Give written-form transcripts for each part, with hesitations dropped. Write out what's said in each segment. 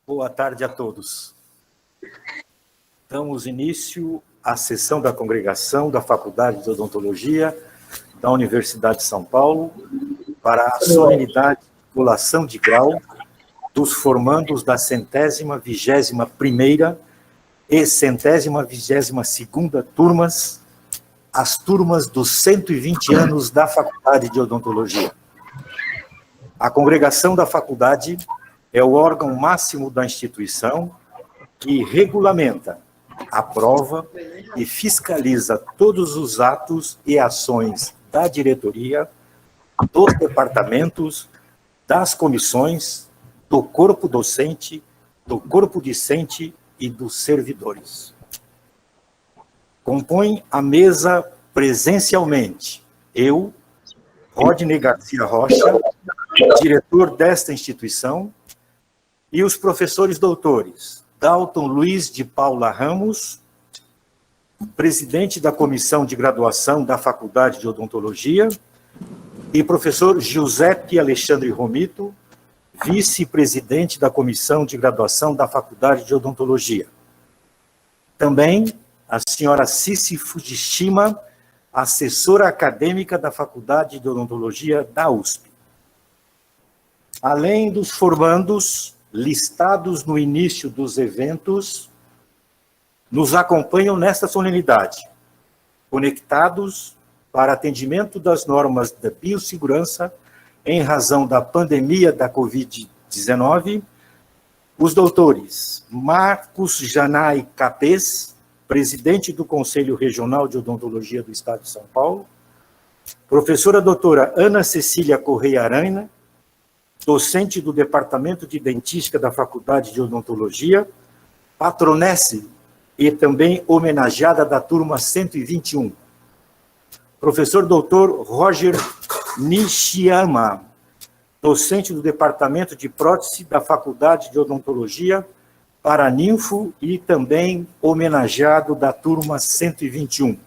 Boa tarde a todos. Damos início à sessão da congregação da Faculdade de Odontologia da Universidade de São Paulo para a solenidade de colação de grau dos formandos da 121ª e 122ª turmas, as turmas dos 120 anos da Faculdade de Odontologia. A congregação da faculdade é o órgão máximo da instituição que regulamenta, aprova e fiscaliza todos os atos e ações da diretoria, dos departamentos, das comissões, do corpo docente, do corpo discente e dos servidores. Compõe a mesa presencialmente eu, Rodney Garcia Rocha, diretor desta instituição, e os professores doutores Dalton Luiz de Paula Ramos, presidente da Comissão de Graduação da Faculdade de Odontologia, e professor Giuseppe Alexandre Romito, vice-presidente da Comissão de Graduação da Faculdade de Odontologia. Também a senhora Cici Fujishima, assessora acadêmica da Faculdade de Odontologia da USP. Além dos formandos listados no início dos eventos, nos acompanham nesta solenidade, conectados para atendimento das normas da biossegurança em razão da pandemia da Covid-19, os doutores Marcos Janai Capês, presidente do Conselho Regional de Odontologia do Estado de São Paulo, professora doutora Ana Cecília Correia Aranha, docente do Departamento de Dentística da Faculdade de Odontologia, patronesse e também homenageada da turma 121. Professor doutor Roger Nishiyama, docente do Departamento de Prótese da Faculdade de Odontologia, paraninfo e também homenageado da turma 121.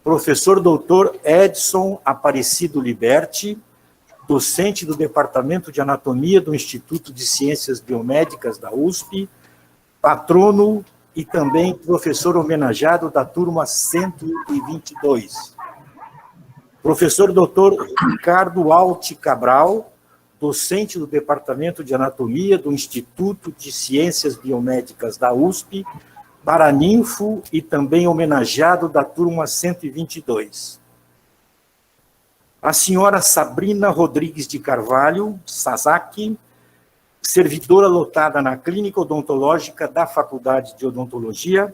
Professor doutor Edson Aparecido Liberti, docente do Departamento de Anatomia do Instituto de Ciências Biomédicas da USP, patrono e também professor homenageado da turma 122. Professor doutor Ricardo Alti Cabral, docente do Departamento de Anatomia do Instituto de Ciências Biomédicas da USP, paraninfo e também homenageado da turma 122. A senhora Sabrina Rodrigues de Carvalho, Sasaki, servidora lotada na Clínica Odontológica da Faculdade de Odontologia,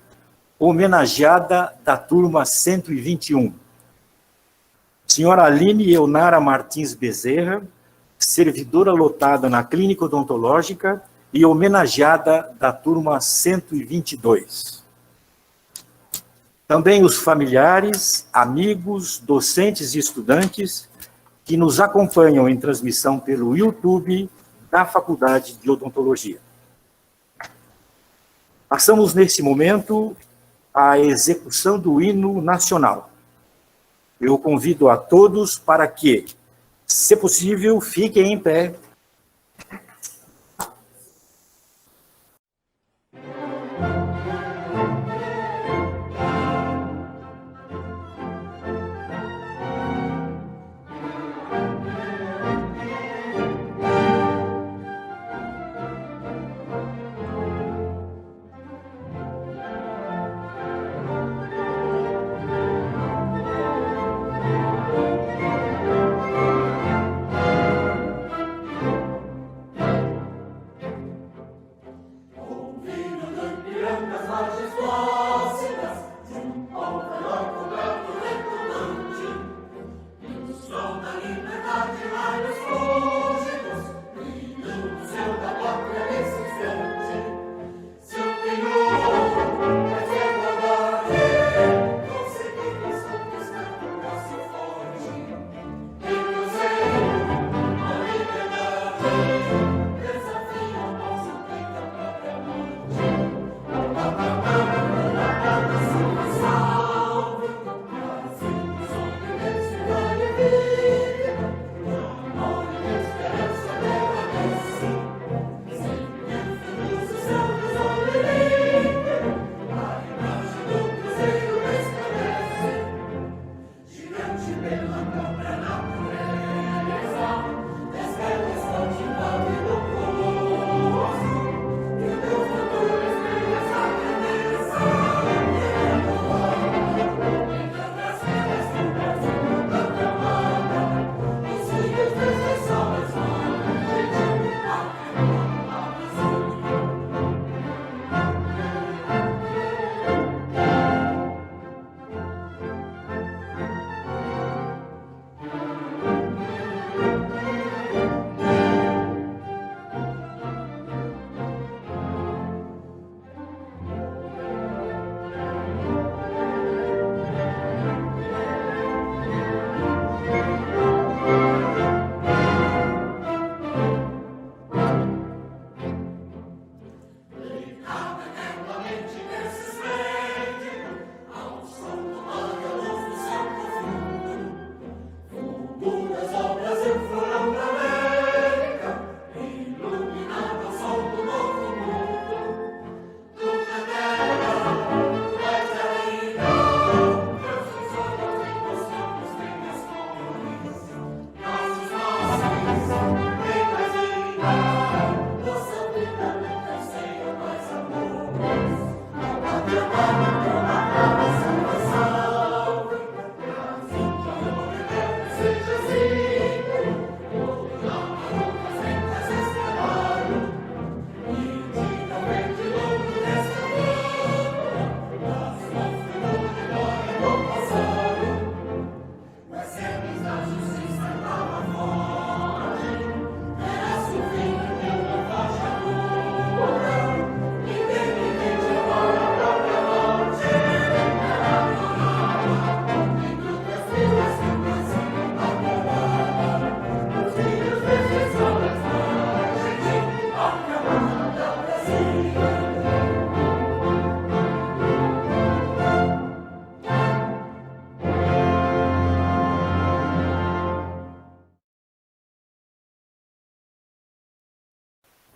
homenageada da turma 121. Senhora Aline Eunara Martins Bezerra, servidora lotada na Clínica Odontológica e homenageada da turma 122. Também os familiares, amigos, docentes e estudantes que nos acompanham em transmissão pelo YouTube da Faculdade de Odontologia. Passamos, nesse momento, à execução do hino nacional. Eu convido a todos para que, se possível, fiquem em pé.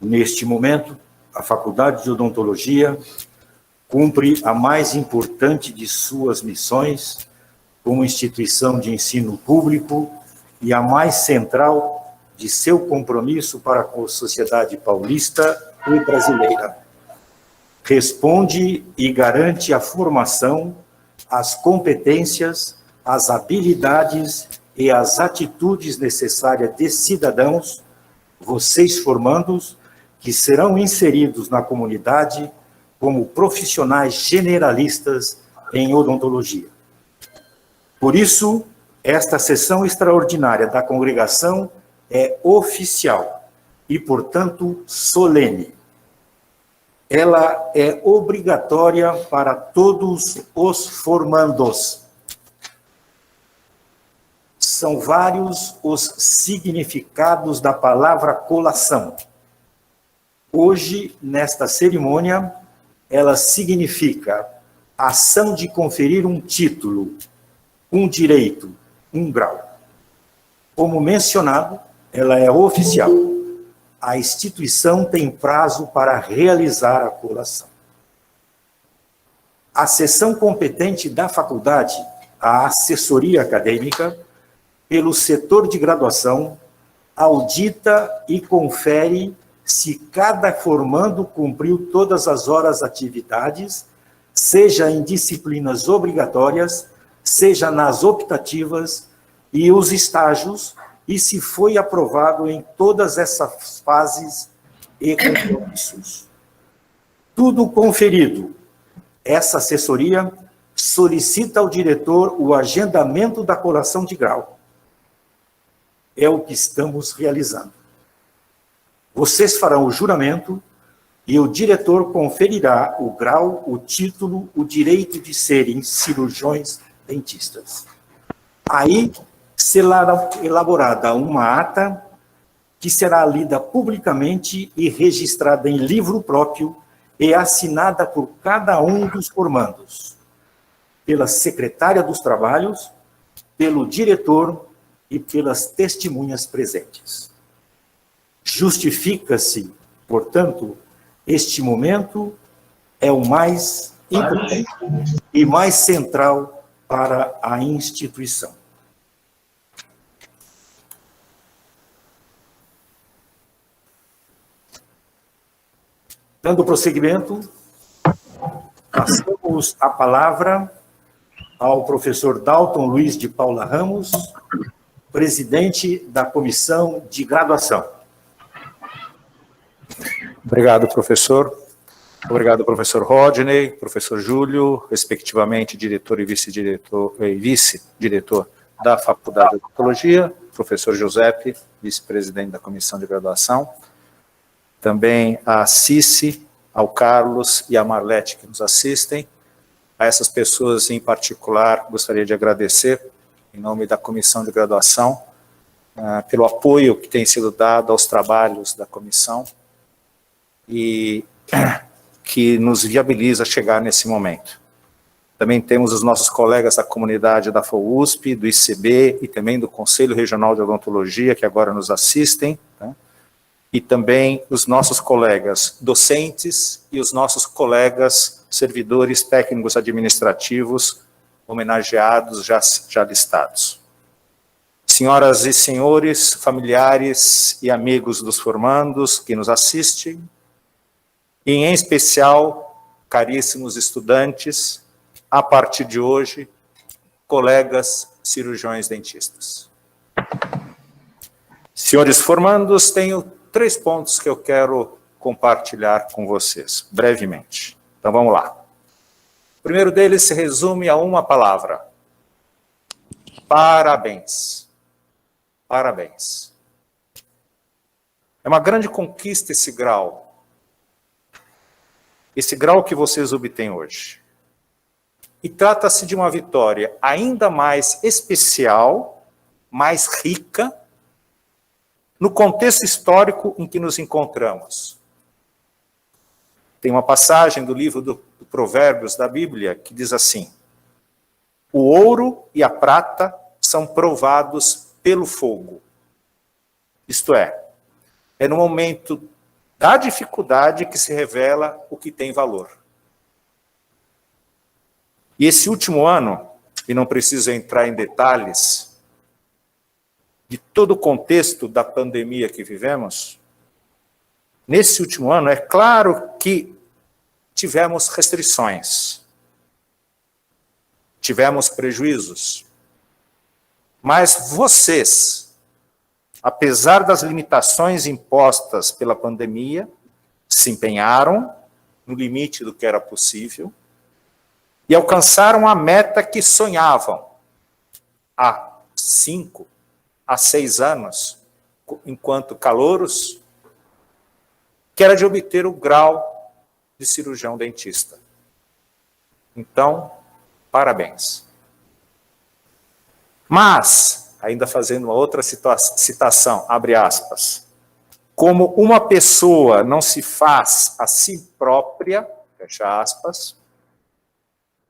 Neste momento, a Faculdade de Odontologia cumpre a mais importante de suas missões como instituição de ensino público e a mais central de seu compromisso para com a sociedade paulista e brasileira. Responde e garante a formação, as competências, as habilidades e as atitudes necessárias de cidadãos, vocês formandos, que serão inseridos na comunidade como profissionais generalistas em odontologia. Por isso, esta sessão extraordinária da congregação é oficial e, portanto, solene. Ela é obrigatória para todos os formandos. São vários os significados da palavra colação. Hoje, nesta cerimônia, ela significa ação de conferir um título, um direito, um grau. Como mencionado, ela é oficial. A instituição tem prazo para realizar a colação. A seção competente da faculdade, a assessoria acadêmica, pelo setor de graduação, audita e confere se cada formando cumpriu todas as horas atividades, seja em disciplinas obrigatórias, seja nas optativas e os estágios, e se foi aprovado em todas essas fases e compromissos. Tudo conferido, essa assessoria solicita ao diretor o agendamento da colação de grau. É o que estamos realizando. Vocês farão o juramento e o diretor conferirá o grau, o título, o direito de serem cirurgiões dentistas. Aí será elaborada uma ata que será lida publicamente e registrada em livro próprio e assinada por cada um dos formandos, pela secretária dos trabalhos, pelo diretor e pelas testemunhas presentes. Justifica-se, portanto, este momento é o mais importante e mais central para a instituição. Dando prosseguimento, passamos a palavra ao professor Dalton Luiz de Paula Ramos, presidente da Comissão de Graduação. Obrigado, professor. Obrigado, professor Rodney, professor Júlio, respectivamente diretor e vice-diretor da Faculdade de Odontologia, professor Giuseppe, vice-presidente da Comissão de Graduação, também a Cici, ao Carlos e a Marlete que nos assistem. A essas pessoas em particular, gostaria de agradecer, em nome da Comissão de Graduação, pelo apoio que tem sido dado aos trabalhos da comissão e que nos viabiliza chegar nesse momento. Também temos os nossos colegas da comunidade da FOUSP, do ICB e também do Conselho Regional de Odontologia, que agora nos assistem, né? E também os nossos colegas docentes e os nossos colegas servidores técnicos administrativos homenageados, já listados. Senhoras e senhores, familiares e amigos dos formandos que nos assistem, e em especial, caríssimos estudantes, a partir de hoje, colegas cirurgiões dentistas. Senhores formandos, tenho 3 pontos que eu quero compartilhar com vocês, brevemente. Então vamos lá. O primeiro deles se resume a uma palavra. Parabéns. Parabéns. É uma grande conquista esse grau. Esse grau que vocês obtêm hoje. E trata-se de uma vitória ainda mais especial, mais rica, no contexto histórico em que nos encontramos. Tem uma passagem do livro do Provérbios da Bíblia que diz assim: o ouro e a prata são provados pelo fogo. Isto é no momento Da dificuldade que se revela o que tem valor. E esse último ano, e não preciso entrar em detalhes de todo o contexto da pandemia que vivemos, nesse último ano, é claro que tivemos restrições, tivemos prejuízos, mas vocês, apesar das limitações impostas pela pandemia, se empenharam no limite do que era possível e alcançaram a meta que sonhavam há 5 a 6 anos, enquanto calouros, que era de obter o grau de cirurgião dentista. Então, parabéns. Mas, ainda fazendo uma outra citação, abre aspas, como uma pessoa não se faz a si própria, fecha aspas,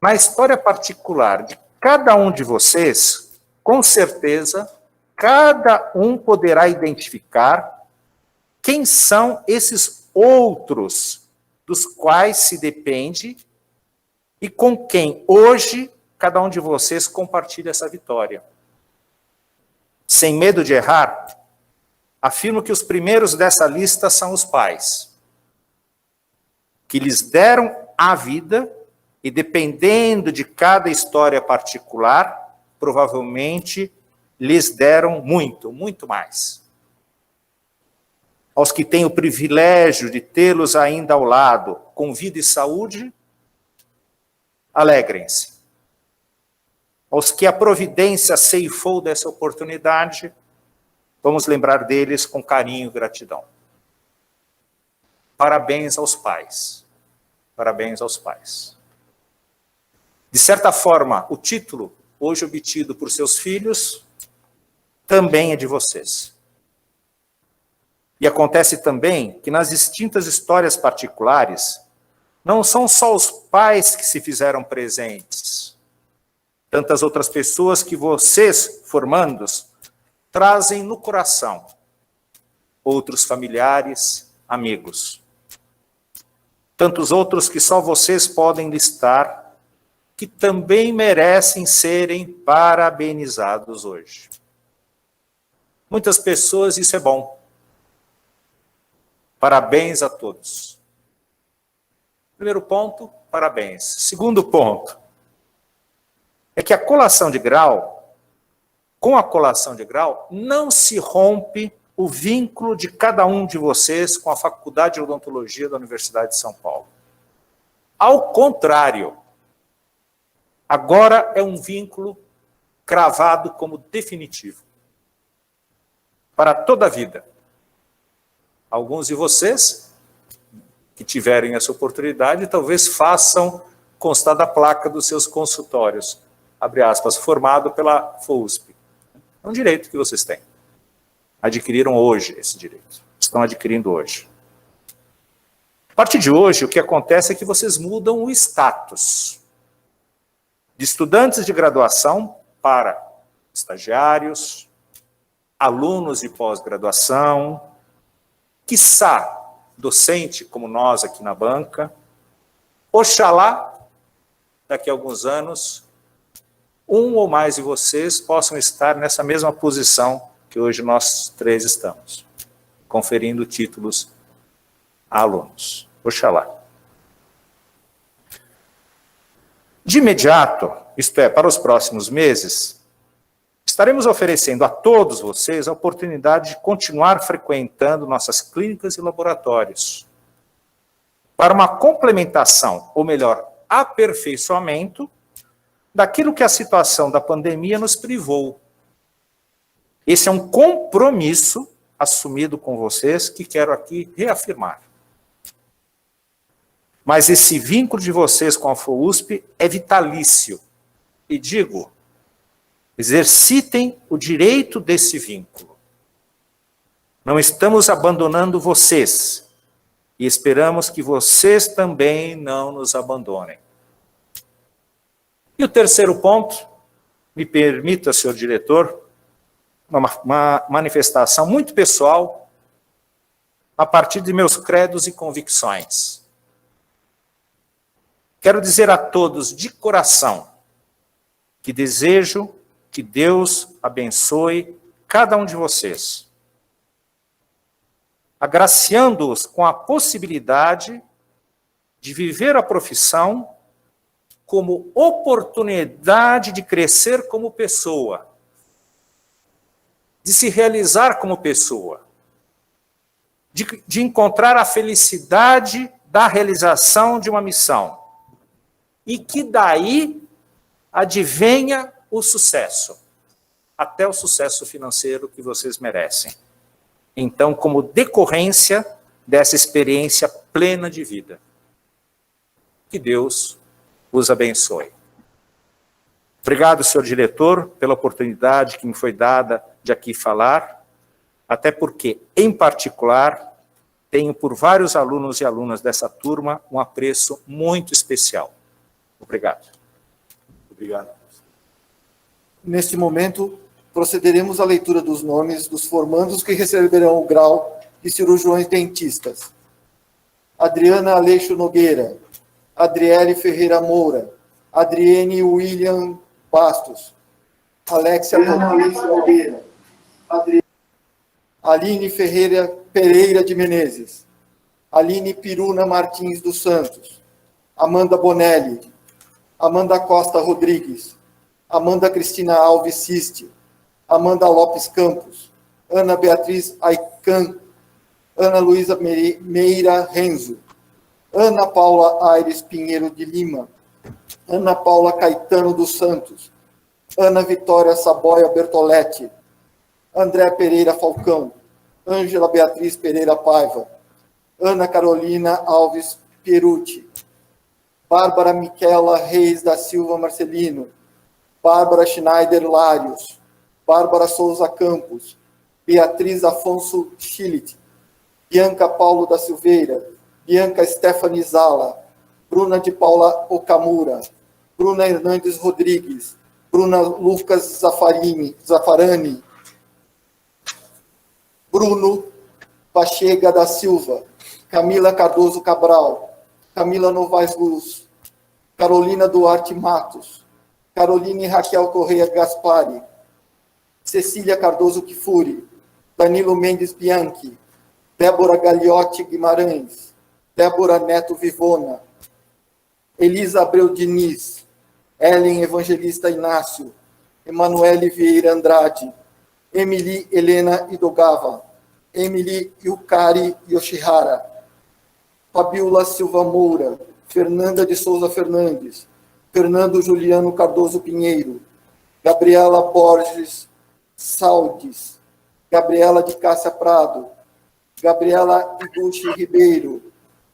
na história particular de cada um de vocês, com certeza, cada um poderá identificar quem são esses outros dos quais se depende e com quem hoje cada um de vocês compartilha essa vitória. Sem medo de errar, afirmo que os primeiros dessa lista são os pais, que lhes deram a vida e, dependendo de cada história particular, provavelmente lhes deram muito, muito mais. Aos que têm o privilégio de tê-los ainda ao lado, com vida e saúde, alegrem-se. Aos que a providência ceifou dessa oportunidade, vamos lembrar deles com carinho e gratidão. Parabéns aos pais. Parabéns aos pais. De certa forma, o título, hoje obtido por seus filhos, também é de vocês. E acontece também que nas distintas histórias particulares, não são só os pais que se fizeram presentes. Tantas outras pessoas que vocês, formandos, trazem no coração. Outros familiares, amigos. Tantos outros que só vocês podem listar, que também merecem serem parabenizados hoje. Muitas pessoas, isso é bom. Parabéns a todos. Primeiro ponto, parabéns. Segundo ponto, é que a colação de grau, com a colação de grau, não se rompe o vínculo de cada um de vocês com a Faculdade de Odontologia da Universidade de São Paulo. Ao contrário, agora é um vínculo cravado como definitivo. Para toda a vida. Alguns de vocês que tiverem essa oportunidade, talvez façam constar da placa dos seus consultórios, abre aspas, formado pela FUSP. É um direito que vocês têm. Adquiriram hoje esse direito. Estão adquirindo hoje. A partir de hoje, o que acontece é que vocês mudam o status de estudantes de graduação para estagiários, alunos de pós-graduação, quiçá docente, como nós aqui na banca, oxalá, daqui a alguns anos, um ou mais de vocês possam estar nessa mesma posição que hoje nós três estamos, conferindo títulos a alunos. Oxalá. De imediato, isto é, para os próximos meses, estaremos oferecendo a todos vocês a oportunidade de continuar frequentando nossas clínicas e laboratórios para uma complementação, ou melhor, aperfeiçoamento daquilo que a situação da pandemia nos privou. Esse é um compromisso assumido com vocês que quero aqui reafirmar. Mas esse vínculo de vocês com a FUSP é vitalício. E digo, exercitem o direito desse vínculo. Não estamos abandonando vocês. E esperamos que vocês também não nos abandonem. E o terceiro ponto, me permita, senhor diretor, uma manifestação muito pessoal, a partir de meus credos e convicções. Quero dizer a todos de coração que desejo que Deus abençoe cada um de vocês, agraciando-os com a possibilidade de viver a profissão como oportunidade de crescer como pessoa, de se realizar como pessoa, de encontrar a felicidade da realização de uma missão, e que daí advenha o sucesso, até o sucesso financeiro que vocês merecem. Então, como decorrência dessa experiência plena de vida. Que Deus os abençoe. Obrigado, senhor diretor, pela oportunidade que me foi dada de aqui falar, até porque, em particular, tenho por vários alunos e alunas dessa turma um apreço muito especial. Obrigado. Obrigado. Neste momento, procederemos à leitura dos nomes dos formandos que receberão o grau de cirurgiões dentistas. Adriana Aleixo Nogueira, Adriele Ferreira Moura, Adriene William Bastos, Alexia Rodrigues Nogueira, Aline Ferreira Pereira de Menezes, Aline Piruna Martins dos Santos, Amanda Bonelli, Amanda Costa Rodrigues, Amanda Cristina Alves Siste, Amanda Lopes Campos, Ana Beatriz Aican, Ana Luísa Meira Renzo, Ana Paula Aires Pinheiro de Lima, Ana Paula Caetano dos Santos, Ana Vitória Saboia Bertoletti, André Pereira Falcão, Ângela Beatriz Pereira Paiva, Ana Carolina Alves Pierucci, Bárbara Miquela Reis da Silva Marcelino, Bárbara Schneider Larios, Bárbara Souza Campos, Beatriz Afonso Schillit, Bianca Paulo da Silveira, Bianca Stephanie Zala, Bruna de Paula Okamura, Bruna Hernandes Rodrigues, Bruna Lucas Zafarani, Bruno Pachega da Silva, Camila Cardoso Cabral, Camila Novaes Luz, Carolina Duarte Matos, Caroline Raquel Correia Gaspari, Cecília Cardoso Kifuri, Danilo Mendes Bianchi, Débora Gagliotti Guimarães, Débora Neto Vivona, Elisa Abreu Diniz, Ellen Evangelista Inácio, Emanuele Vieira Andrade, Emily Helena Idogava, Emily Yukari Yoshihara, Fabiola Silva Moura, Fernanda de Souza Fernandes, Fernando Juliano Cardoso Pinheiro, Gabriela Borges Saldes, Gabriela de Cássia Prado, Gabriela Iguchi Ribeiro,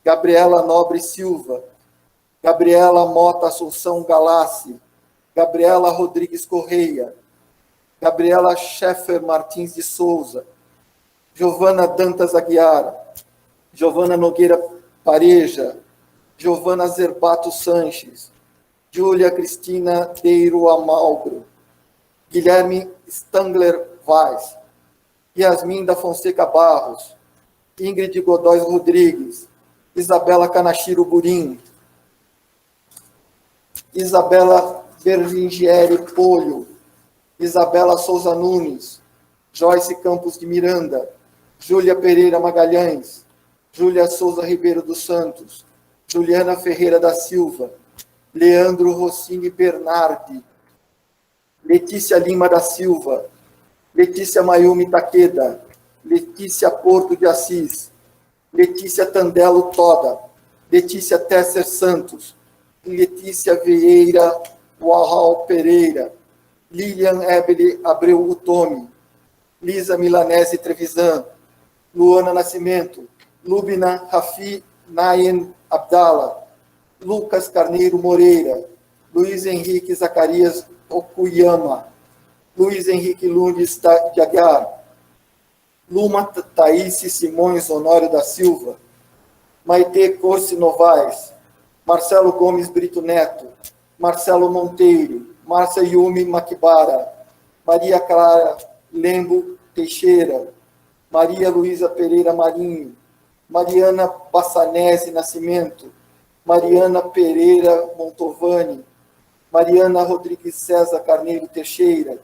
Gabriela Nobre Silva, Gabriela Mota Assunção Galassi, Gabriela Rodrigues Correia, Gabriela Scheffer Martins de Souza, Giovana Dantas Aguiar, Giovana Nogueira Pareja, Giovana Zerbato Sanches, Júlia Cristina Deiro Amalgro, Guilherme Stangler Vaz, Yasmin da Fonseca Barros, Ingrid Godóis Rodrigues, Isabela Kanashiro Burim, Isabela Berlingieri Polho, Isabela Souza Nunes, Joyce Campos de Miranda, Júlia Pereira Magalhães, Júlia Souza Ribeiro dos Santos, Juliana Ferreira da Silva, Leandro Rossini Bernardi, Letícia Lima da Silva, Letícia Mayumi Takeda, Letícia Porto de Assis, Letícia Tandelo Toda, Letícia Tesser Santos, Letícia Vieira Uahal Pereira, Lilian Ebele Abreu Utomi, Lisa Milanese Trevisan, Luana Nascimento, Lubina Rafi Nayen Abdala, Lucas Carneiro Moreira, Luiz Henrique Zacarias Okuyama, Luiz Henrique Lunes de Aguiar, Luma Thaís Simões Honório da Silva, Maite Corsi Novaes, Marcelo Gomes Brito Neto, Marcelo Monteiro, Márcia Yumi Makibara, Maria Clara Lembo Teixeira, Maria Luísa Pereira Marinho, Mariana Bassanese Nascimento, Mariana Pereira Montovani, Mariana Rodrigues César Carneiro Teixeira,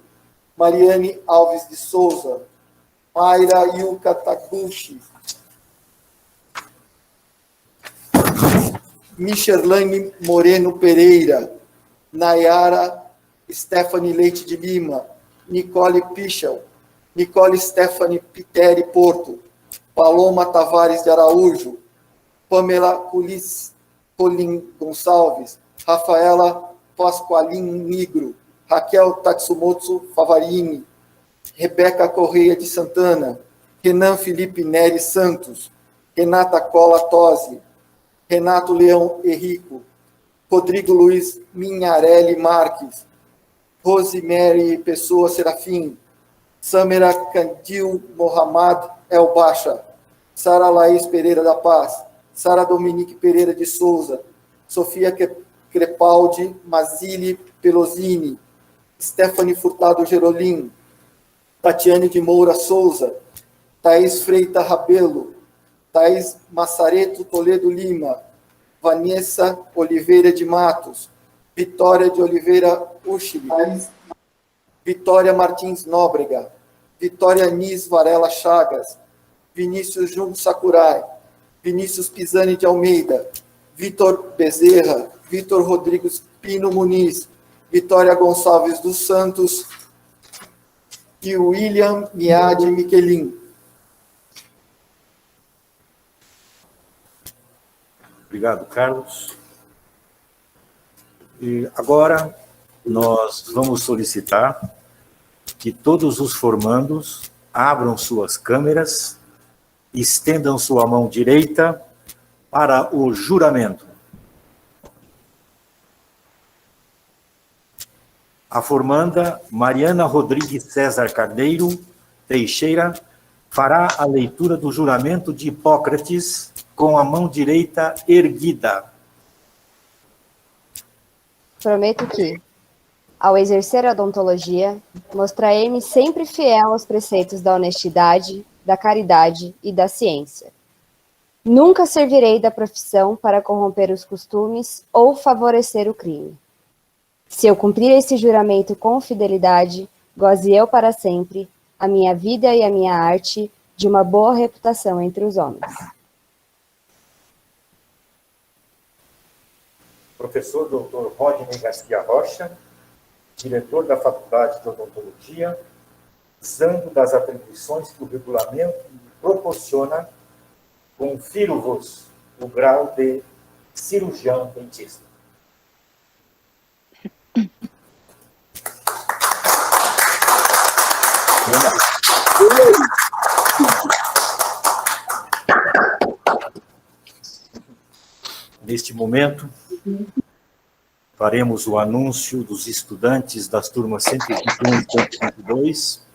Mariane Alves de Souza, Mayra Yuka Taguchi, Michelane Moreno Pereira, Nayara Stephanie Leite de Lima, Nicole Pichel, Nicole Stephanie Piteri Porto, Paloma Tavares de Araújo, Pamela Colin Gonçalves, Rafaela Pasqualin Nigro, Raquel Tatsumoto Favarini, Rebeca Correia de Santana, Renan Felipe Neri Santos, Renata Cola Tosi, Renato Leão Henrico, Rodrigo Luiz Minharelli Marques, Rosemary Pessoa Serafim, Samira Candil Mohamed El Bacha, Sara Laís Pereira da Paz, Sara Dominique Pereira de Souza, Sofia Crepaldi Mazili Pelosini, Stephanie Furtado Gerolim, Tatiane de Moura Souza, Thaís Freita Rabelo, Thaís Massareto Toledo Lima, Vanessa Oliveira de Matos, Vitória de Oliveira Ushili, Vitória Martins Nóbrega, Vitória Nis Varela Chagas, Vinícius Jun Sakurai, Vinícius Pisani de Almeida, Vitor Bezerra, Vitor Rodrigues Pino Muniz, Vitória Gonçalves dos Santos e William Miade Miquelin. Obrigado, Carlos. E agora nós vamos solicitar que todos os formandos abram suas câmeras, estendam sua mão direita para o juramento. A formanda Mariana Rodrigues César Carneiro Teixeira fará a leitura do juramento de Hipócrates com a mão direita erguida. Prometo que, ao exercer a odontologia, mostrarei-me sempre fiel aos preceitos da honestidade, da caridade e da ciência. Nunca servirei da profissão para corromper os costumes ou favorecer o crime. Se eu cumprir esse juramento com fidelidade, goze eu para sempre, a minha vida e a minha arte, de uma boa reputação entre os homens. Professor Dr. Rodney Garcia Rocha, diretor da Faculdade de Odontologia, usando das atribuições que o regulamento proporciona, confiro-vos o grau de cirurgião dentista. Neste momento, faremos o anúncio dos estudantes das turmas 121 e 122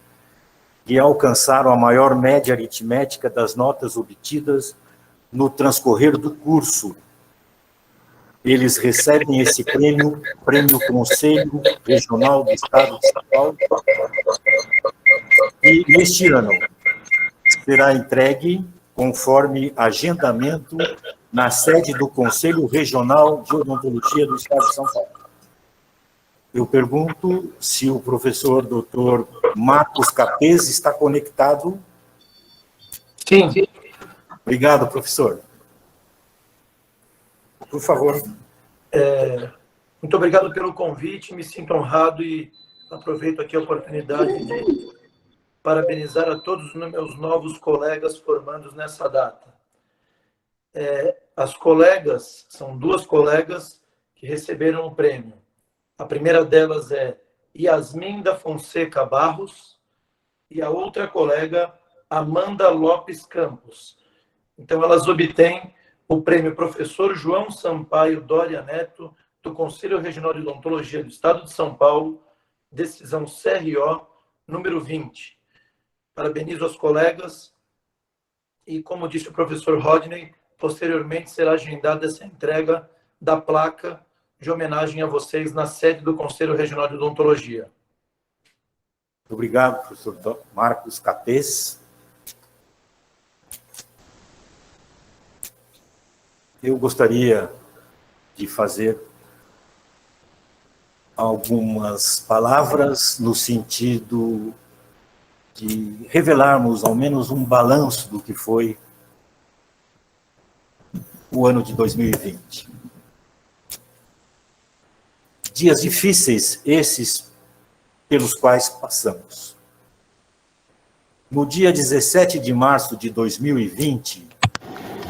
que alcançaram a maior média aritmética das notas obtidas no transcorrer do curso. Eles recebem esse prêmio Conselho Regional do Estado de São Paulo, e neste ano será entregue, conforme agendamento, na sede do Conselho Regional de Odontologia do Estado de São Paulo. Eu pergunto se o professor Dr. Marcos Capês está conectado. Sim. Obrigado, professor. Por favor. Muito obrigado pelo convite, me sinto honrado e aproveito aqui a oportunidade de parabenizar a todos os meus novos colegas formandos nessa data. As colegas, são duas colegas que receberam o prêmio. A primeira delas é Yasmin da Fonseca Barros e a outra colega, Amanda Lopes Campos. Então, elas obtêm o prêmio Professor João Sampaio Doria Neto, do Conselho Regional de Odontologia do Estado de São Paulo, decisão CRO número 20. Parabenizo aos colegas e, como disse o professor Rodney, posteriormente será agendada essa entrega da placa de homenagem a vocês na sede do Conselho Regional de Odontologia. Obrigado, professor Marcos Capês. eu gostaria de fazer algumas palavras no sentido de revelarmos ao menos um balanço do que foi o ano de 2020. Dias difíceis esses pelos quais passamos. No dia 17 de março de 2020,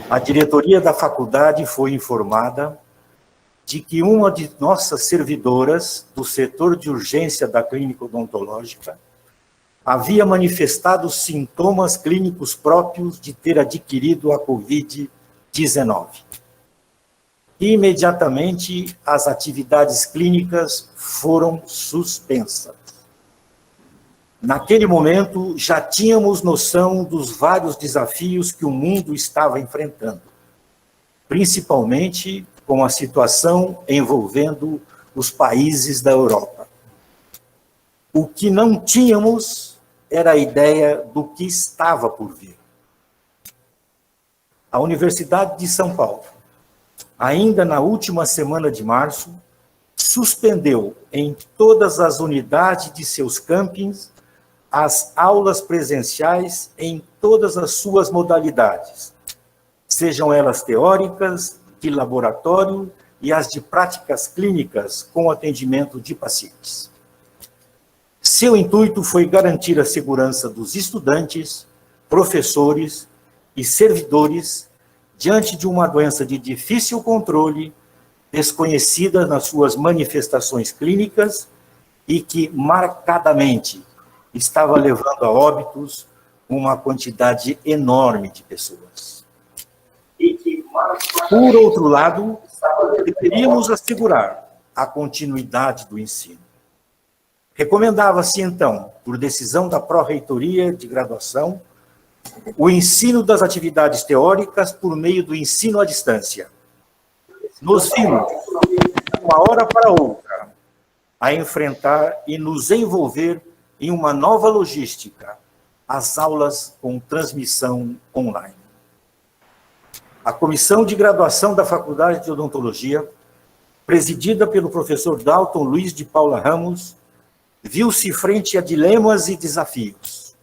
a diretoria da faculdade foi informada de que uma de nossas servidoras do setor de urgência da clínica odontológica havia manifestado sintomas clínicos próprios de ter adquirido a Covid-19. Imediatamente, as atividades clínicas foram suspensas. Naquele momento, já tínhamos noção dos vários desafios que o mundo estava enfrentando, principalmente com a situação envolvendo os países da Europa. O que não tínhamos era a ideia do que estava por vir. A Universidade de São Paulo, ainda na última semana de março, suspendeu em todas as unidades de seus campings as aulas presenciais em todas as suas modalidades, sejam elas teóricas, de laboratório e as de práticas clínicas com atendimento de pacientes. Seu intuito foi garantir a segurança dos estudantes, professores e servidores diante de uma doença de difícil controle, desconhecida nas suas manifestações clínicas e que marcadamente estava levando a óbitos uma quantidade enorme de pessoas. Por outro lado, deveríamos assegurar a continuidade do ensino. Recomendava-se, então, por decisão da Pró-Reitoria de Graduação, o ensino das atividades teóricas por meio do ensino à distância. Nos vimos, de uma hora para outra, a enfrentar e nos envolver em uma nova logística, as aulas com transmissão online. A comissão de graduação da Faculdade de Odontologia, presidida pelo professor Dalton Luiz de Paula Ramos, viu-se frente a dilemas e desafios.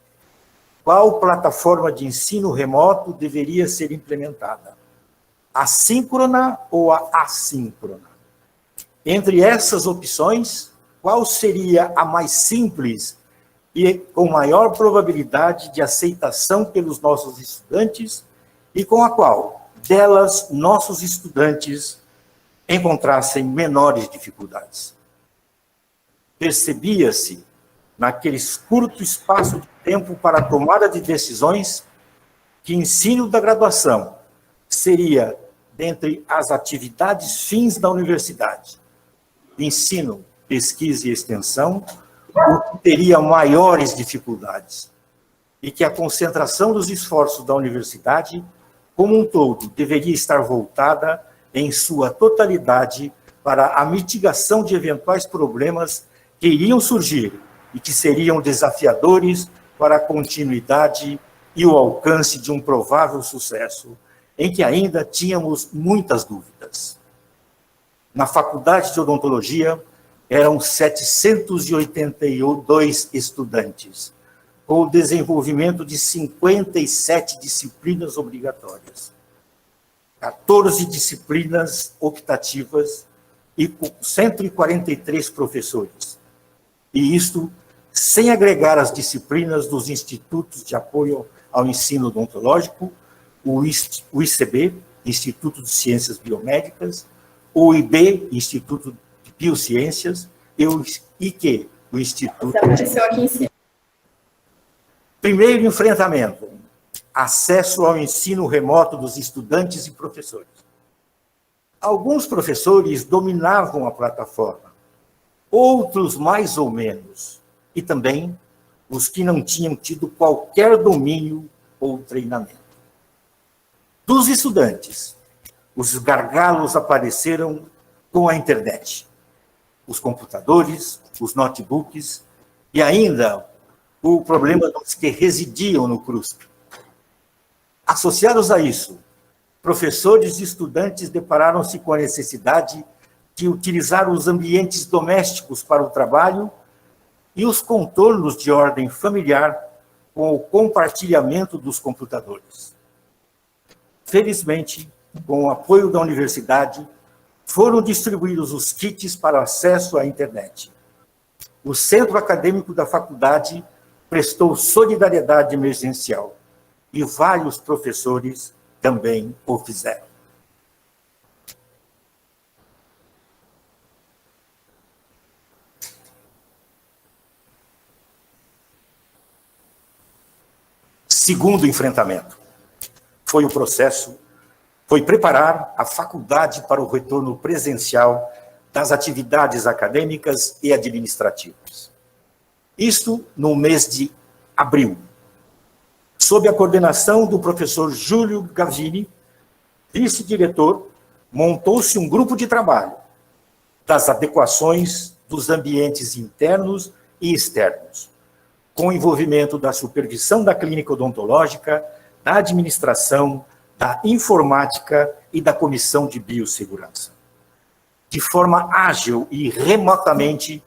Qual plataforma de ensino remoto deveria ser implementada? A síncrona ou a assíncrona? Entre essas opções, qual seria a mais simples e com maior probabilidade de aceitação pelos nossos estudantes e com a qual delas nossos estudantes encontrassem menores dificuldades? Percebia-se, naquele curto espaço de tempo para a tomada de decisões, que ensino da graduação seria, dentre as atividades fins da universidade, ensino, pesquisa e extensão, o que teria maiores dificuldades, e que a concentração dos esforços da universidade como um todo, deveria estar voltada em sua totalidade para a mitigação de eventuais problemas que iriam surgir e que seriam desafiadores para a continuidade e o alcance de um provável sucesso, em que ainda tínhamos muitas dúvidas. Na Faculdade de Odontologia, eram 782 estudantes, com o desenvolvimento de 57 disciplinas obrigatórias, 14 disciplinas optativas e com 143 professores. E isto sem agregar as disciplinas dos institutos de apoio ao ensino odontológico, o ICB, Instituto de Ciências Biomédicas, o IB, Instituto de Biociências, e o IQ, o Instituto... Você apareceu aqui em cima. Primeiro enfrentamento, acesso ao ensino remoto dos estudantes e professores. Alguns professores dominavam a plataforma, outros mais ou menos, e também os que não tinham tido qualquer domínio ou treinamento. Dos estudantes, os gargalos apareceram com a internet, os computadores, os notebooks e ainda o problema dos que residiam no CRUSP. Associados a isso, professores e estudantes depararam-se com a necessidade de utilizar os ambientes domésticos para o trabalho e os contornos de ordem familiar com o compartilhamento dos computadores. Felizmente, com o apoio da universidade, foram distribuídos os kits para acesso à internet. O centro acadêmico da faculdade prestou solidariedade emergencial e vários professores também o fizeram. Segundo enfrentamento foi preparar a faculdade para o retorno presencial das atividades acadêmicas e administrativas. Isto no mês de abril, sob a coordenação do professor Júlio Gavini, vice-diretor, montou-se um grupo de trabalho das adequações dos ambientes internos e externos, com o envolvimento da supervisão da clínica odontológica, da administração, da informática e da comissão de biossegurança. De forma ágil e remotamente,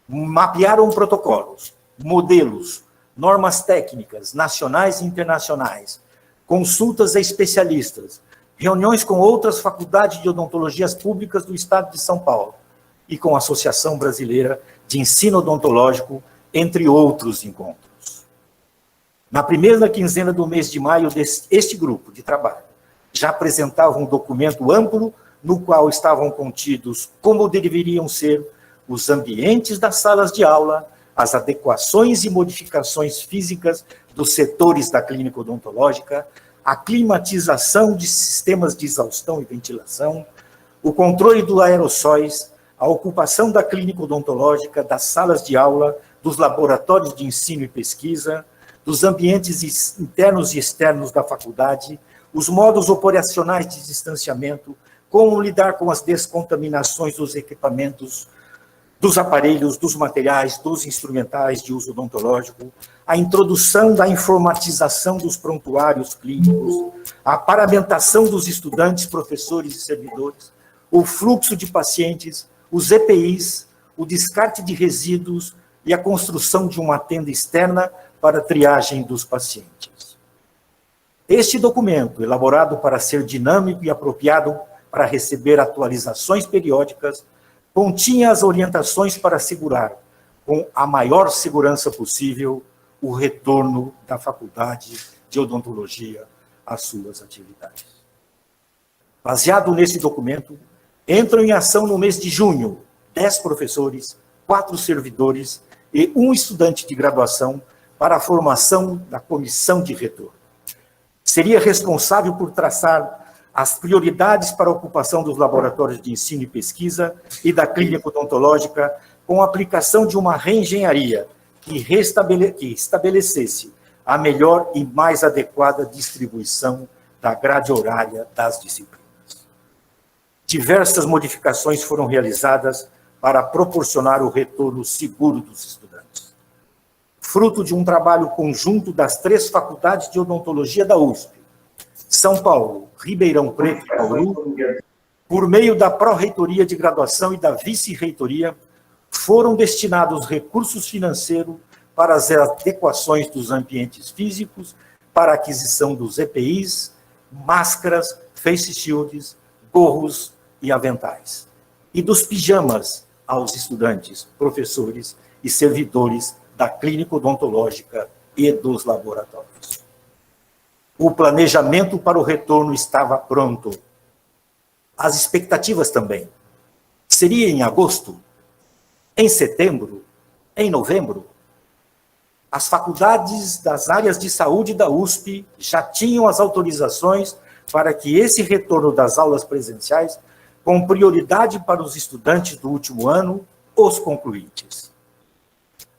mapearam protocolos, modelos, normas técnicas nacionais e internacionais, consultas a especialistas, reuniões com outras faculdades de odontologias públicas do Estado de São Paulo e com a Associação Brasileira de Ensino Odontológico, entre outros encontros. Na primeira quinzena do mês de maio, este grupo de trabalho já apresentava um documento amplo no qual estavam contidos como deveriam ser os ambientes das salas de aula, as adequações e modificações físicas dos setores da clínica odontológica, a climatização de sistemas de exaustão e ventilação, o controle dos aerossóis, a ocupação da clínica odontológica, das salas de aula, dos laboratórios de ensino e pesquisa, dos ambientes internos e externos da faculdade, os modos operacionais de distanciamento, como lidar com as descontaminações dos equipamentos, dos aparelhos, dos materiais, dos instrumentais de uso odontológico, a introdução da informatização dos prontuários clínicos, a paramentação dos estudantes, professores e servidores, o fluxo de pacientes, os EPIs, o descarte de resíduos e a construção de uma tenda externa para a triagem dos pacientes. Este documento, elaborado para ser dinâmico e apropriado para receber atualizações periódicas, continha as orientações para assegurar, com a maior segurança possível, o retorno da Faculdade de Odontologia às suas atividades. Baseado nesse documento, entram em ação no mês de junho 10 professores, 4 servidores e 1 estudante de graduação para a formação da comissão de retorno. Seria responsável por traçar as prioridades para a ocupação dos laboratórios de ensino e pesquisa e da clínica odontológica com a aplicação de uma reengenharia que estabelecesse a melhor e mais adequada distribuição da grade horária das disciplinas. Diversas modificações foram realizadas para proporcionar o retorno seguro dos estudantes. Fruto de um trabalho conjunto das 3 faculdades de odontologia da USP, São Paulo, Ribeirão Preto e Bauru, por meio da pró-reitoria de graduação e da vice-reitoria, foram destinados recursos financeiros para as adequações dos ambientes físicos, para a aquisição dos EPIs, máscaras, face shields, gorros e aventais, e dos pijamas aos estudantes, professores e servidores da clínica odontológica e dos laboratórios. O planejamento para o retorno estava pronto. As expectativas também. Seria em agosto? Em setembro? Em novembro? As faculdades das áreas de saúde da USP já tinham as autorizações para que esse retorno das aulas presenciais, com prioridade para os estudantes do último ano, os concluintes.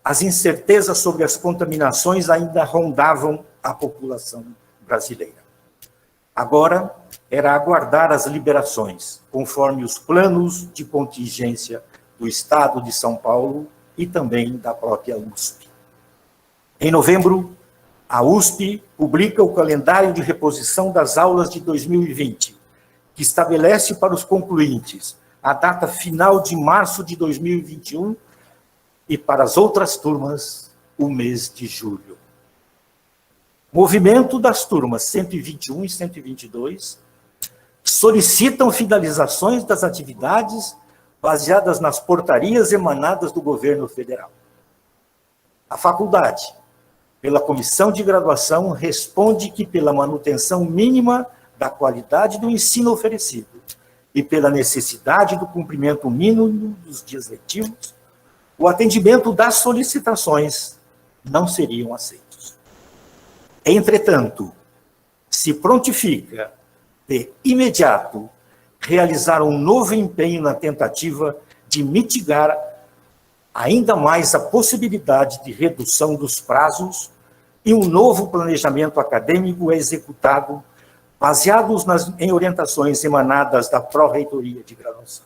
As incertezas sobre as contaminações ainda rondavam a população brasileira. Agora, era aguardar as liberações, conforme os planos de contingência do Estado de São Paulo e também da própria USP. Em novembro, A USP publica o calendário de reposição das aulas de 2020, que estabelece para os concluintes a data final de março de 2021 e para as outras turmas o mês de julho. Movimento das turmas 121 e 122 solicitam finalizações das atividades baseadas nas portarias emanadas do governo federal. A faculdade, pela comissão de graduação, responde que pela manutenção mínima da qualidade do ensino oferecido e pela necessidade do cumprimento mínimo dos dias letivos, o atendimento das solicitações não seriam aceitos. Entretanto, se prontifica de imediato realizar um novo empenho na tentativa de mitigar ainda mais a possibilidade de redução dos prazos e um novo planejamento acadêmico executado baseados em orientações emanadas da Pró-Reitoria de Graduação.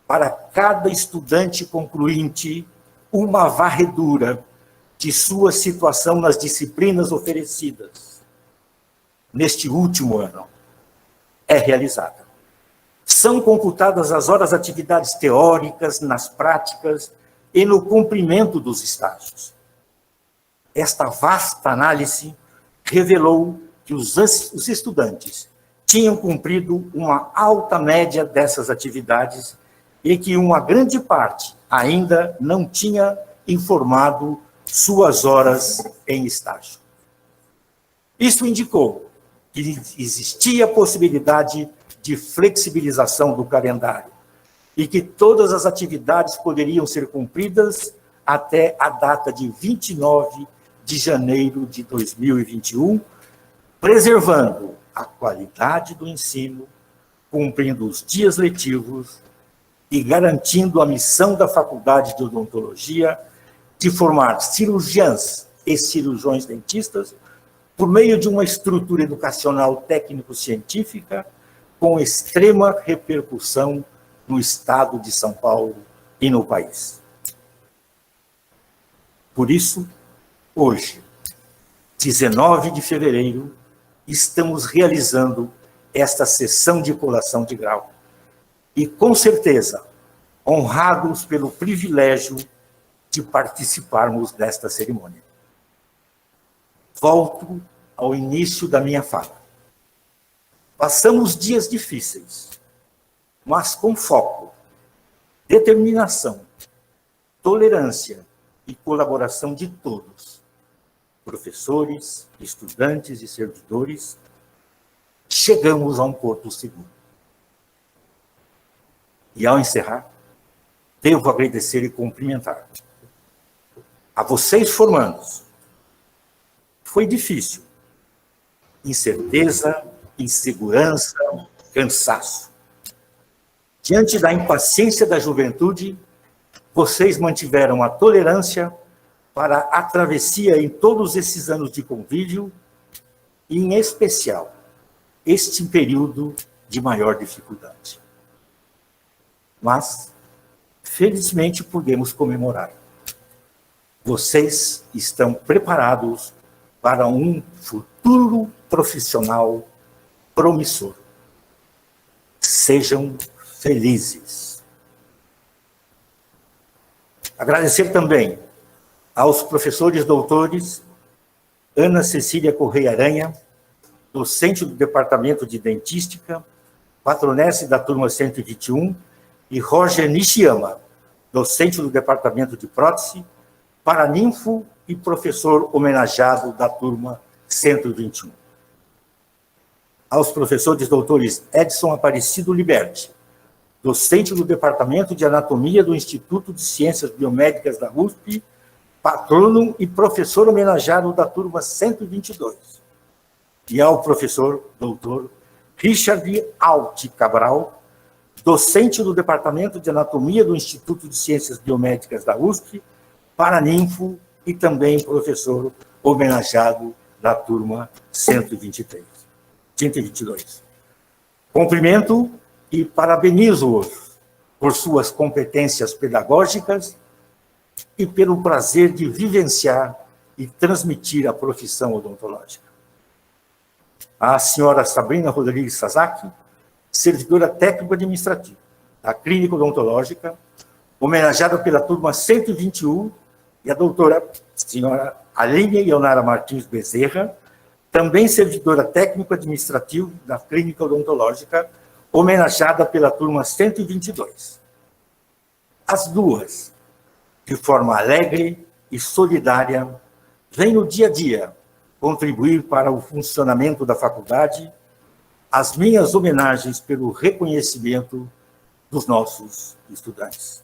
Para cada estudante concluinte, uma varredura de sua situação nas disciplinas oferecidas neste último ano é realizada. São computadas as horas de atividades teóricas, nas práticas e no cumprimento dos estágios. Esta vasta análise revelou que os estudantes tinham cumprido uma alta média dessas atividades e que uma grande parte ainda não tinha informado suas horas em estágio. Isso indicou que existia a possibilidade de flexibilização do calendário e que todas as atividades poderiam ser cumpridas até a data de 29 de janeiro de 2021, preservando a qualidade do ensino, cumprindo os dias letivos e garantindo a missão da Faculdade de Odontologia de formar cirurgiãs e cirurgiões dentistas por meio de uma estrutura educacional técnico-científica com extrema repercussão no estado de São Paulo e no país. Por isso, hoje, 19 de fevereiro, estamos realizando esta sessão de colação de grau e, com certeza, honrados pelo privilégio de participarmos desta cerimônia. Volto ao início da minha fala. Passamos dias difíceis, mas com foco, determinação, tolerância e colaboração de todos, professores, estudantes e servidores, chegamos a um porto seguro. E, ao encerrar, devo agradecer e cumprimentar a vocês, formandos. Foi difícil. Incerteza, insegurança, cansaço. Diante da impaciência da juventude, vocês mantiveram a tolerância para a travessia em todos esses anos de convívio e, em especial, este período de maior dificuldade. Mas, felizmente, podemos comemorar. Vocês estão preparados para um futuro profissional promissor. Sejam felizes. Agradecer também aos professores doutores Ana Cecília Correia Aranha, docente do Departamento de Dentística, patronesse da turma 121, e Roger Nishiyama, docente do Departamento de Prótese, paraninfo e professor homenageado da turma 121. Aos professores doutores Edson Aparecido Liberti, docente do Departamento de Anatomia do Instituto de Ciências Biomédicas da USP, patrono e professor homenageado da turma 122. E ao professor doutor Richard Alt Cabral, docente do Departamento de Anatomia do Instituto de Ciências Biomédicas da USP, paraninfo e também professor homenageado da turma 122. Cumprimento e parabenizo-os por suas competências pedagógicas e pelo prazer de vivenciar e transmitir a profissão odontológica. A senhora Sabrina Rodrigues Sasaki, servidora técnico-administrativa da Clínica Odontológica, homenageada pela turma 121, e a doutora senhora Aline Leonara Martins Bezerra, também servidora técnico-administrativa da Clínica Odontológica, homenageada pela turma 122. As duas, de forma alegre e solidária, vêm no dia a dia contribuir para o funcionamento da faculdade. As minhas homenagens pelo reconhecimento dos nossos estudantes.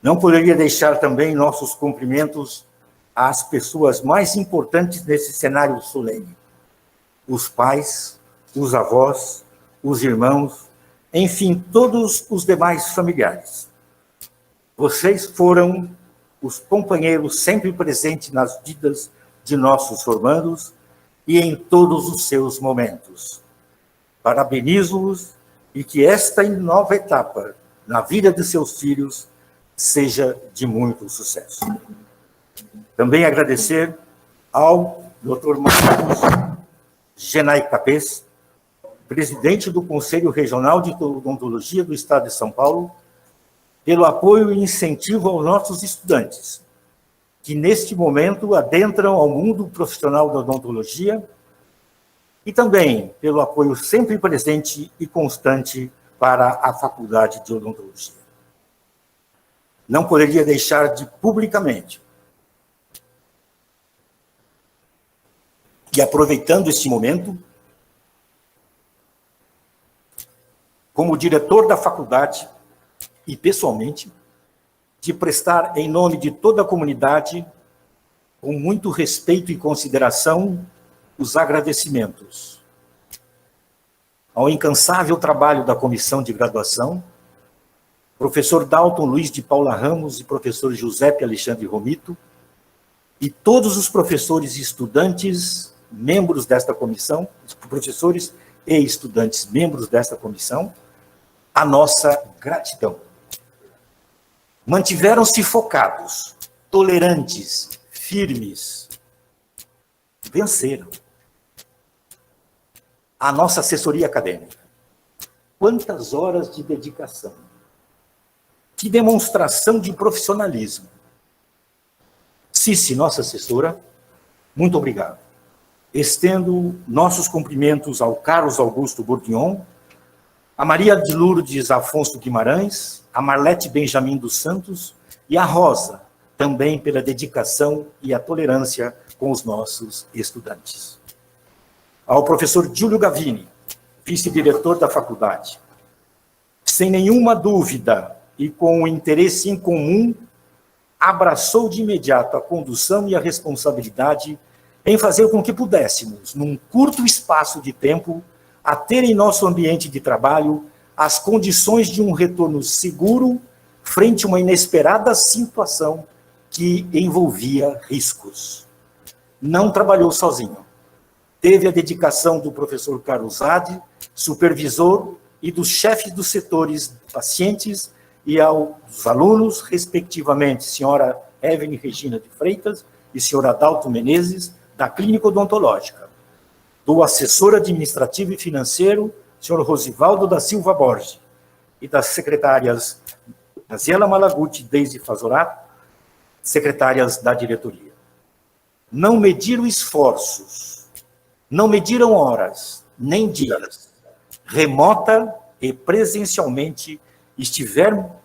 Não poderia deixar também nossos cumprimentos às pessoas mais importantes nesse cenário solene: os pais, os avós, os irmãos, enfim, todos os demais familiares. Vocês foram os companheiros sempre presentes nas vidas de nossos formandos e em todos os seus momentos. Parabenizo-os e que esta nova etapa na vida de seus filhos seja de muito sucesso. Também agradecer ao Dr. Marcos Genai Capês, presidente do Conselho Regional de Odontologia do Estado de São Paulo, pelo apoio e incentivo aos nossos estudantes, que neste momento adentram ao mundo profissional da odontologia, e também pelo apoio sempre presente e constante para a Faculdade de Odontologia. Não poderia deixar de publicamente, e aproveitando este momento, como diretor da faculdade e pessoalmente, de prestar em nome de toda a comunidade, com muito respeito e consideração, os agradecimentos ao incansável trabalho da comissão de graduação, professor Dalton Luiz de Paula Ramos e professor Giuseppe Alexandre Romito, e todos os professores e estudantes, membros desta comissão, professores e estudantes, membros desta comissão, a nossa gratidão. Mantiveram-se focados, tolerantes, firmes, venceram. A nossa assessoria acadêmica. Quantas horas de dedicação. Que demonstração de profissionalismo. Cici, nossa assessora, muito obrigado. Estendo nossos cumprimentos ao Carlos Augusto Bourguignon, a Maria de Lourdes Afonso Guimarães, a Marlete Benjamin dos Santos e a Rosa, também pela dedicação e a tolerância com os nossos estudantes. Ao professor Júlio Gavini, vice-diretor da faculdade, sem nenhuma dúvida e com um interesse em comum, abraçou de imediato a condução e a responsabilidade em fazer com que pudéssemos, num curto espaço de tempo, a ter em nosso ambiente de trabalho as condições de um retorno seguro frente a uma inesperada situação que envolvia riscos. Não trabalhou sozinho. Teve a dedicação do professor Carlos Ade, supervisor, e dos chefes dos setores pacientes e aos alunos, respectivamente, senhora Evelyn Regina de Freitas e senhora Adalto Menezes, da Clínica Odontológica, do assessor administrativo e financeiro, senhor Rosivaldo da Silva Borges, e das secretárias Graziela Malaguti e Deise Fazorato, secretárias da diretoria. Não mediram esforços, não mediram horas, nem dias. Remota e presencialmente estiveram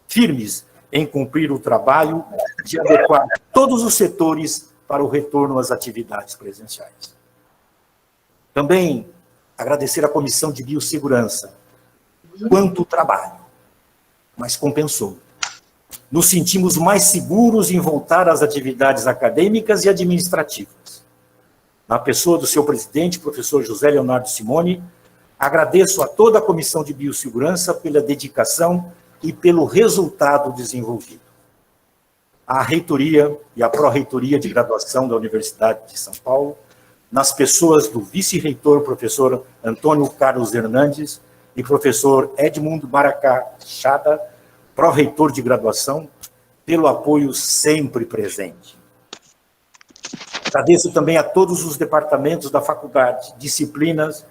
firmes em cumprir o trabalho de adequar todos os setores para o retorno às atividades presenciais. Também agradecer à Comissão de Biossegurança. Quanto trabalho, mas compensou. Nos sentimos mais seguros em voltar às atividades acadêmicas e administrativas. Na pessoa do seu presidente, professor José Leonardo Simone, agradeço a toda a Comissão de Biossegurança pela dedicação e pelo resultado desenvolvido. A reitoria e a pró-reitoria de graduação da Universidade de São Paulo, nas pessoas do vice-reitor, professor Antônio Carlos Hernandes, e professor Edmundo Maracá Chada, pró-reitor de graduação, pelo apoio sempre presente. Agradeço também a todos os departamentos da faculdade, disciplinas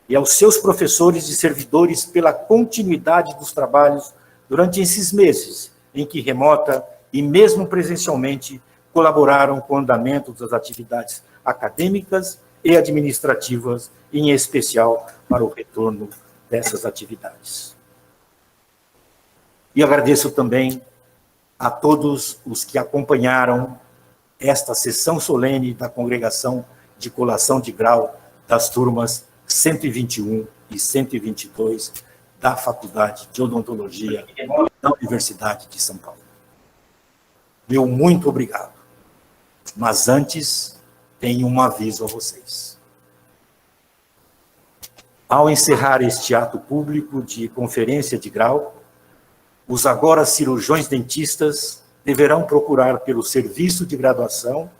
e aos seus professores e servidores pela continuidade dos trabalhos durante esses meses em que remota e mesmo presencialmente colaboraram com o andamento das atividades acadêmicas e administrativas, em especial para o retorno dessas atividades. E agradeço também a todos os que acompanharam esta sessão solene da Congregação de Colação de Grau das turmas 121 e 122 da Faculdade de Odontologia da Universidade de São Paulo. Meu muito obrigado. Mas antes, tenho um aviso a vocês. Ao encerrar este ato público de conferência de grau, os agora cirurgiões dentistas deverão procurar pelo serviço de graduação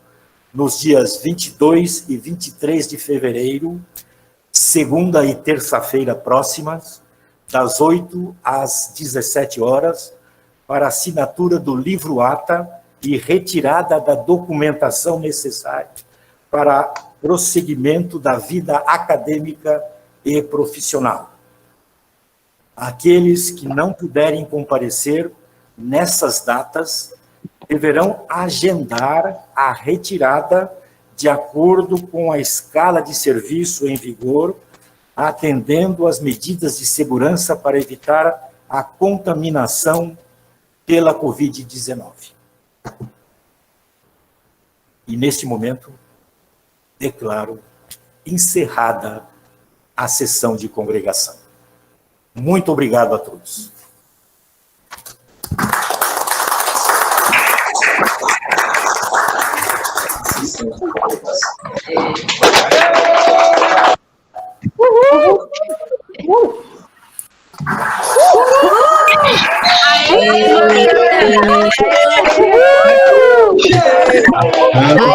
nos dias 22 e 23 de fevereiro, segunda e terça-feira próximas, das 8 às 17 horas, para assinatura do livro-ata e retirada da documentação necessária para prosseguimento da vida acadêmica e profissional. Aqueles que não puderem comparecer nessas datas deverão agendar a retirada de acordo com a escala de serviço em vigor, atendendo às medidas de segurança para evitar a contaminação pela Covid-19. E, neste momento, declaro encerrada a sessão de congregação. Muito obrigado a todos.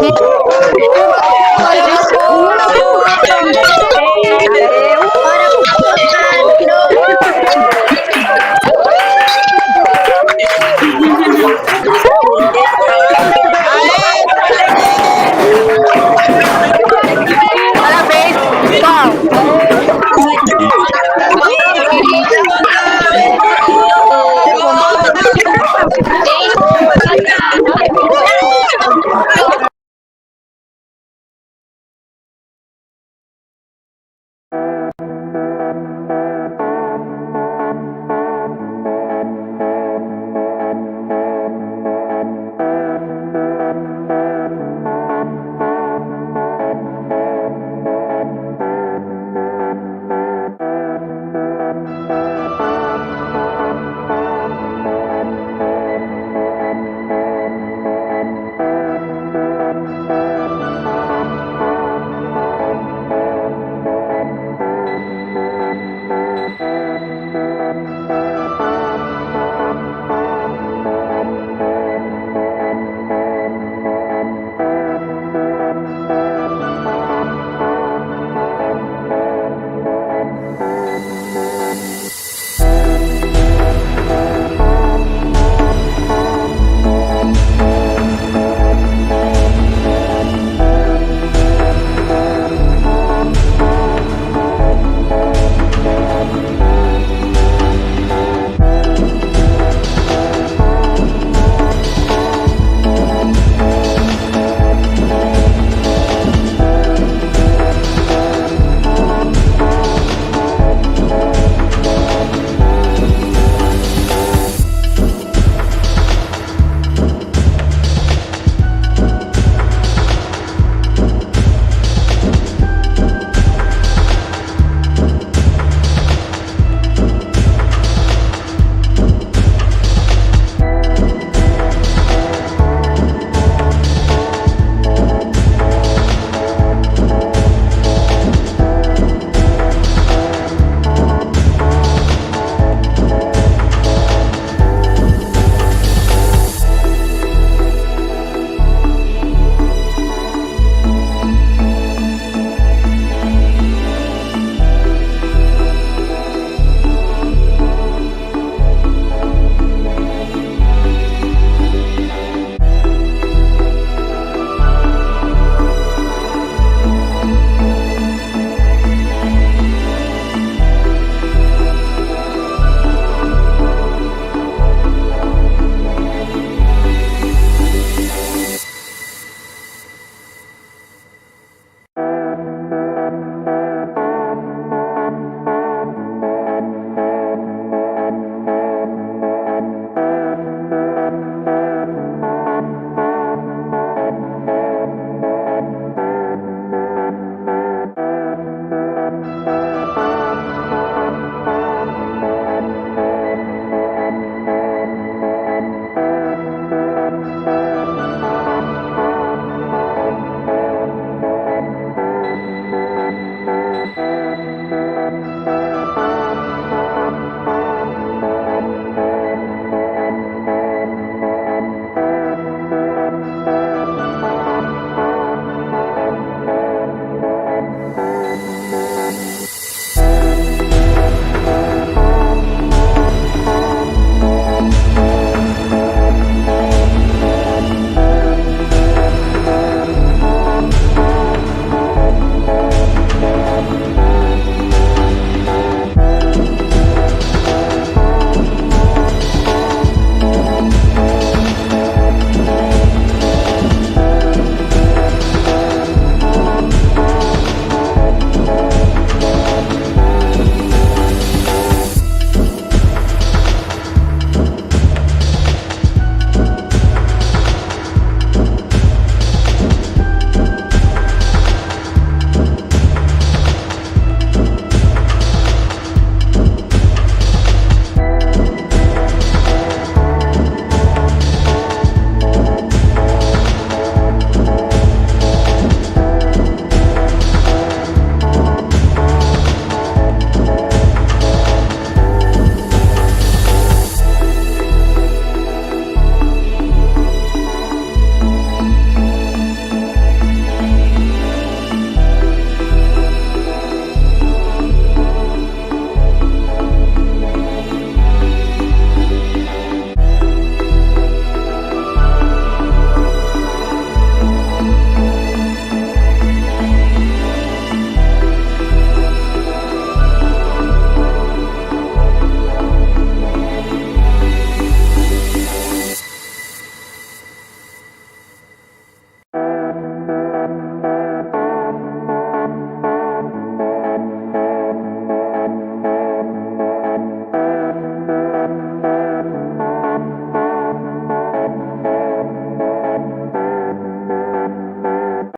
Aê!